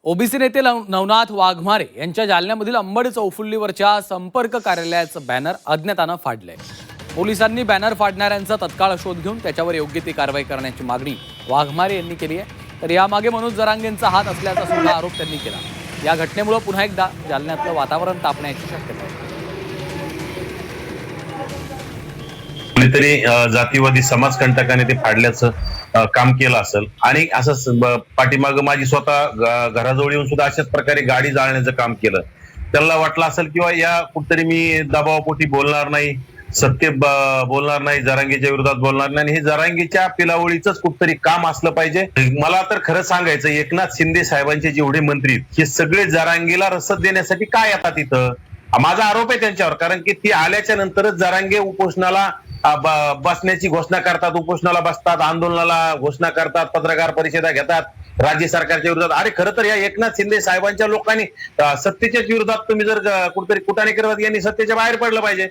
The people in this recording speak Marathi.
ओबीसी नेते नवनाथ वाघमारे यांच्या जालन्यामधील अंबड चौफुल्लीवरच्या संपर्क कार्यालयाचं बॅनर अज्ञातानं फाडलंय। पोलिसांनी बॅनर फाडणाऱ्यांचा तत्काळ शोध घेऊन त्याच्यावर योग्य ती कारवाई करण्याची मागणी वाघमारे यांनी केली आहे। तर यामागे मनोज जरांगेंचा हात असल्याचा सुद्धा आरोप त्यांनी केला। या घटनेमुळे पुन्हा एकदा जालन्यातलं वातावरण तापण्याची शक्यता आहे। कुणीतरी जातीवादी समाजकंटकाने ते फाडल्याचं काम केलं असेल आणि असं पाठीमागं माझी स्वतः घराजवळ येऊन सुद्धा अशाच प्रकारे गाडी जाळण्याचं काम केलं। त्यांना वाटलं असेल किंवा या कुठतरी मी दबावापोटी बोलणार नाही, सत्य बोलणार नाही, जरांगेच्या विरोधात बोलणार नाही आणि हे जरांगेच्या पिलावळीच कुठतरी काम असलं पाहिजे। मला तर खरं सांगायचं, एकनाथ शिंदे साहेबांचे जेवढे मंत्री हे सगळे जरांगेला रसद देण्यासाठी काय येतात इथं, माझा आरोप आहे त्यांच्यावर। कारण की ती आल्याच्या नंतरच जरांगे उपोषणाला बसण्याची घोषणा करतात, उपोषणाला बसतात, आंदोलनाला घोषणा करतात, पत्रकार परिषदा घेतात राज्य सरकारच्या विरोधात। अरे खरं तर या एकनाथ शिंदे साहेबांच्या लोकांनी सत्तेच्या विरोधात तुम्ही जर कुठेतरी कुटाणे करत यांनी सत्तेच्या बाहेर पडलं पाहिजे।